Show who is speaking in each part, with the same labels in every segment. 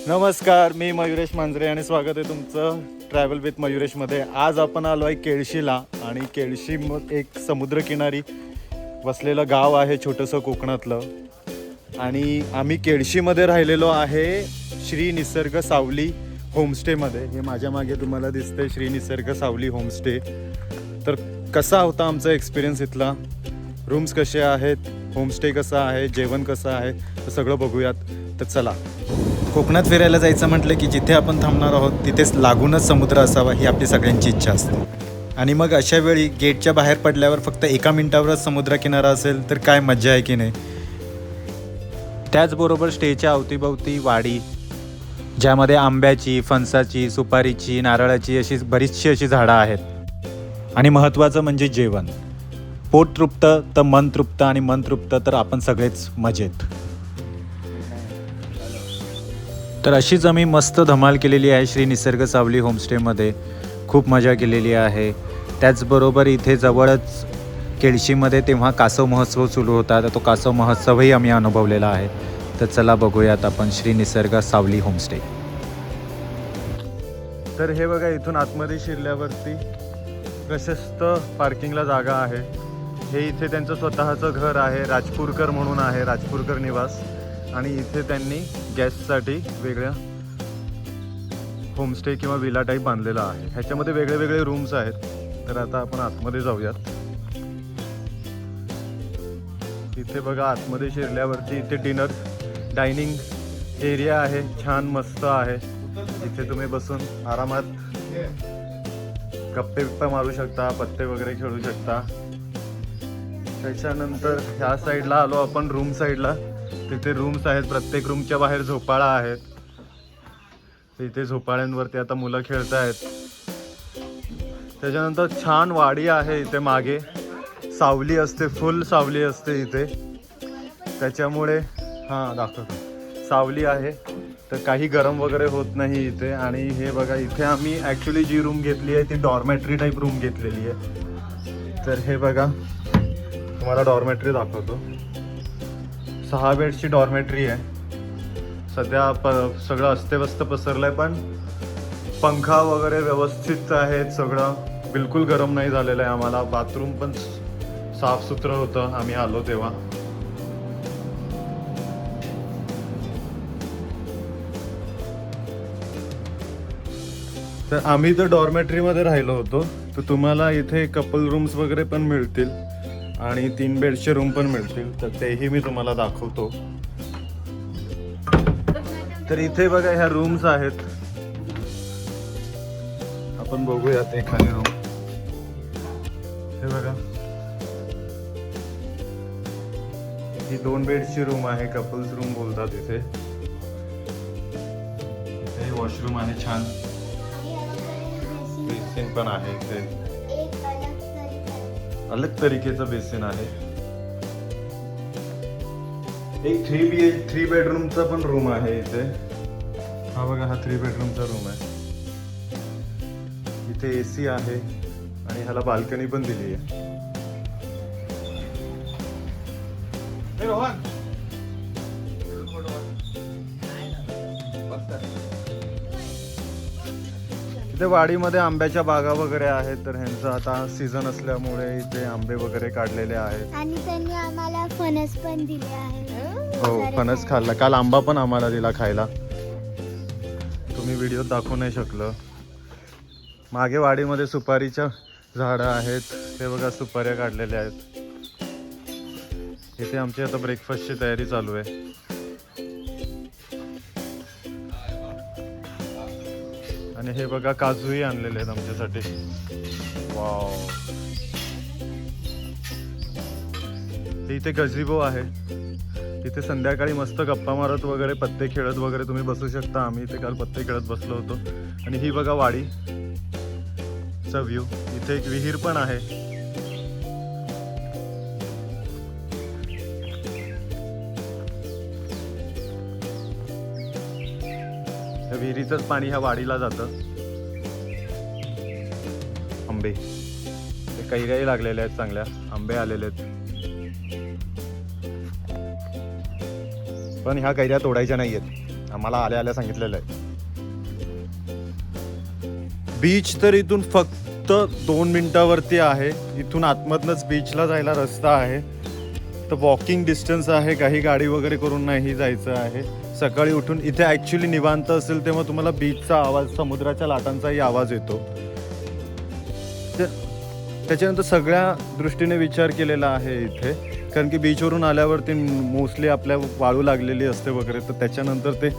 Speaker 1: नमस्कार, मी मयुरेश मांजरे आणि स्वागत आहे तुमचं ट्रॅव्हल विथ मयुरेशमध्ये. आज आपण आलो आहे केळशीला आणि केळशी एक समुद्रकिनारी वसलेलं गाव आहे छोटंसं कोकणातलं. आणि आम्ही केळशीमध्ये राहिलेलो आहे श्री निसर्ग सावली होमस्टेमध्ये. हे माझ्या मागे तुम्हाला दिसतंय श्री निसर्ग सावली होमस्टे. तर कसा होता आमचा एक्सपिरियन्स इथला, रूम्स कसे आहेत, होमस्टे कसा आहे, जेवण कसं आहे, तर सगळं बघूयात. तर चला. कोकणात फिरायला जायचं म्हटलं की जिथे आपण थांबणार आहोत तिथेच लागूनच समुद्र असावा ही आपली सगळ्यांची इच्छा असते. आणि मग अशा वेळी गेटच्या बाहेर पडल्यावर फक्त 1 मिनिटावरच समुद्रकिनारा असेल तर काय मज्जा आहे की नाही. त्याचबरोबर स्टेच्या अवतीभवती वाडी, ज्यामध्ये आंब्याची, फणसाची, सुपारीची, नारळाची अशी बरीचशी अशी झाडं आहेत. आणि महत्त्वाचं म्हणजे जेवण. पोट तृप्त तर मन तृप्त, आणि मन तृप्त तर आपण सगळेच मजेत. तर अशीच आम्ही मस्त धमाल केलेली आहे श्री निसर्ग सावली होमस्टेमध्ये. खूप मजा केलेली आहे. त्याचबरोबर इथे जवळच केळशीमध्ये तेव्हा कासव महोत्सव सुरू होता, तर तो कासव महोत्सवही आम्ही अनुभवलेला आहे. तर चला बघूयात आपण श्री निसर्ग सावली होमस्टे. तर हे बघा, इथून आतमध्ये शिरल्यावरती प्रशस्त पार्किंगला जागा आहे. हे इथे त्यांचं स्वतःचं घर आहे, राजपूरकर म्हणून आहे, राजपूरकर निवास. आणि इथे त्यांनी गेस्टसाठी वेगळ्या होमस्टे किंवा विला टाईप बांधलेला आहे. ह्याच्यामध्ये वेगळे वेगळे रूम्स आहेत. तर आता आपण आतमध्ये जाऊयात. इथे बघा, आतमध्ये शिरल्यावरती इथे डिनर डायनिंग एरिया आहे, छान मस्त आहे. इथे तुम्ही बसून आरामात गप्पे बिप्पे मारू शकता, पत्ते वगैरे खेळू शकता. त्याच्यानंतर ह्या साईडला आलो आपण रूम साईडला. तिथे रूम्स आहेत, प्रत्येक रूमच्या बाहेर झोपाळा आहेत. इथे झोपाळ्यांवरती आता मुलं खेळत आहेत. त्याच्यानंतर छान वाडी आहे इथे मागे. सावली असते, फुल सावली असते इथे. त्याच्यामुळे दाखवतो, सावली आहे तर काही गरम वगैरे होत नाही इथे. आणि हे बघा, इथे आम्ही ॲक्च्युली जी रूम घेतली आहे ती डॉर्मेटरी टाईप रूम घेतलेली आहे. तर हे बघा, तुम्हाला डॉर्मेटरी दाखवतो. 6 बेडची डॉर्मेटरी आहे. सध्या सगळं अस्तेव्यस्त पसरलं आहे, पण पंखा वगैरे व्यवस्थित आहेत. सगळं बिलकुल गरम नाही झालेलं आहे आम्हाला. बाथरूम पण साफसुथरं होतं आम्ही आलो तेव्हा. तर आम्ही तर डॉर्मेटरीमध्ये राहिलो होतो. तर तुम्हाला इथे कपल रूम्स वगैरे पण मिळतील आणि 3 बेडचे रूम पण मिळतील. तर तेही मी तुम्हाला दाखवतो. तर इथे बघा, ह्या रूम्स आहेत. आपण बघूयात एखादी रूम. हे बघा, ही 2 बेडची रूम आहे, कपल्स रूम बोलतात इथे. इथे वॉशरूम आहे, छान बेसिन पण आहे इथे. अलग तरीकेचं बेसिन आहे. एक 3 बेडरूमचा पण रूम आहे इथे. हा बघा, हा 3 बेडरूमचा रूम आहे. इथे AC आहे आणि ह्याला बाल्कनी पण दिली आहे. इथे वाडीमध्ये आंब्याच्या बागा वगैरे आहेत. तर ह्यांचा आता सीझन असल्यामुळे इथे आंबे वगैरे काढलेले आहेत.
Speaker 2: आणि त्यांनी आम्हाला फणस पण दिले आहे.
Speaker 1: हो, फणस खाल्ला. काल आंबा पण आम्हाला दिला खायला. तुम्ही व्हिडिओ दाखवू नाही शकलो. मागे वाडीमध्ये सुपारीच्या झाडं आहेत. ते बघा, सुपाऱ्या काढलेल्या आहेत. इथे आमची आता ब्रेकफास्टची तयारी चालू आहे. आणि हे बघा, काजूही आणलेले आहेत आमच्यासाठी. वाव. इथे गझिबो आहे. इथे संध्याकाळी मस्त गप्पा मारत वगैरे, पत्ते खेळत वगैरे तुम्ही बसू शकता. आम्ही इथे काल पत्ते खेळत बसलो होतो. आणि ही बघा वाडीचा व्ह्यू. इथे एक विहीर पण आहे. त्या विहिरीचंच पाणी ह्या वाडीला जातं. आंबे, ते कैऱ्याही लागलेल्या आहेत, चांगल्या आंबे आलेले आहेत. पण ह्या कैऱ्या तोडायच्या नाही आहेत. आम्हाला आल्या आल्या सांगितलेलं आहे. बीच तर इथून फक्त 2 मिनिटावरती आहे. इथून आतमधनच बीचला जायला रस्ता आहे. तर वॉकिंग डिस्टन्स आहे. काही गाडी वगैरे करून नाही जायचं आहे. सकाळी उठून इथे ॲक्च्युली निवांत असेल तेव्हा तुम्हाला बीचचा आवाज, समुद्राच्या लाटांचाही आवाज येतो. त्याच्यानंतर सगळ्या दृष्टीने विचार केलेला आहे इथे, कारण की बीचवरून आल्यावरती मोस्टली आपल्या वाळू लागलेली असते वगैरे, तर त्याच्यानंतर ते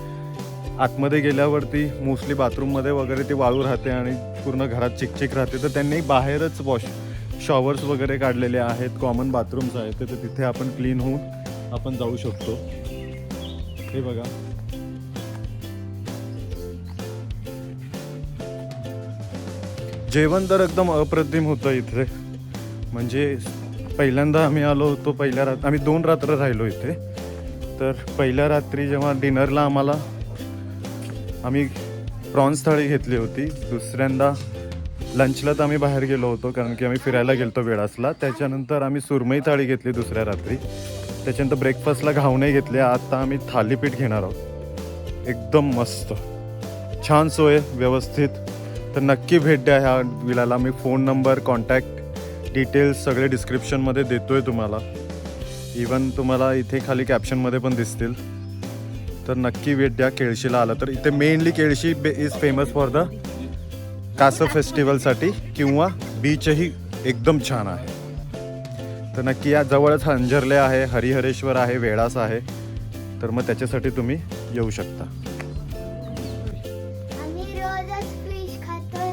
Speaker 1: आतमध्ये गेल्यावरती मोस्टली बाथरूममध्ये वगैरे ती वाळू राहते आणि पूर्ण घरात चिकचिक राहते. तर त्यांनी बाहेरच शॉवर्स वगैरे काढलेले आहेत, कॉमन बाथरूम्स आहेत, तर तिथे आपण क्लीन होऊन आपण जाऊ शकतो. हे बघा, जेवण तर एकदम अप्रतिम होतं इथे. म्हणजे पहिल्यांदा आम्ही आलो होतो, आम्ही 2 रात्र राहिलो इथे. तर पहिल्या रात्री जेव्हा डिनरला आम्ही प्रॉन्स थाळी घेतली होती. दुसऱ्यांदा लंचला तर आम्ही बाहेर गेलो होतो, कारण की आम्ही फिरायला गेलो वेळासला. त्याच्यानंतर आम्ही सुरमई थाळी घेतली दुसऱ्या रात्री. त्याच्यानंतर ब्रेकफास्टला घावणे घेतले. आता आम्ही थालीपीठ घेणार आहोत. एकदम मस्त, छान सोय, व्यवस्थित. तर नक्की भेट द्या ह्या विलाला. मी फोन नंबर, कॉन्टॅक्ट डिटेल्स सगळे डिस्क्रिप्शनमध्ये देतोय तुम्हाला. इवन तुम्हाला इथे खाली कॅप्शनमध्ये पण दिसतील. तर नक्की भेट द्या केळशीला आला तर. इथे mainly Kelshi is famous for the कासव फेस्टिवलसाठी, किंवा बीचही एकदम छान आहे. तर नक्की या. जवळच अंजर्ले आहे, हरिहरेश्वर आहे, वेळास आहे. तर मग त्याच्यासाठी तुम्ही येऊ शकता.
Speaker 2: आम्ही रोजच फिश खातोय,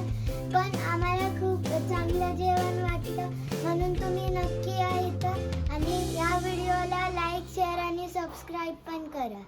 Speaker 2: पण आम्हाला खूप चांगलं जेवण वाटलं, म्हणून तुम्ही नक्की या इथं. आणि या व्हिडिओला लाईक, शेअर आणि सबस्क्राईब पण करा.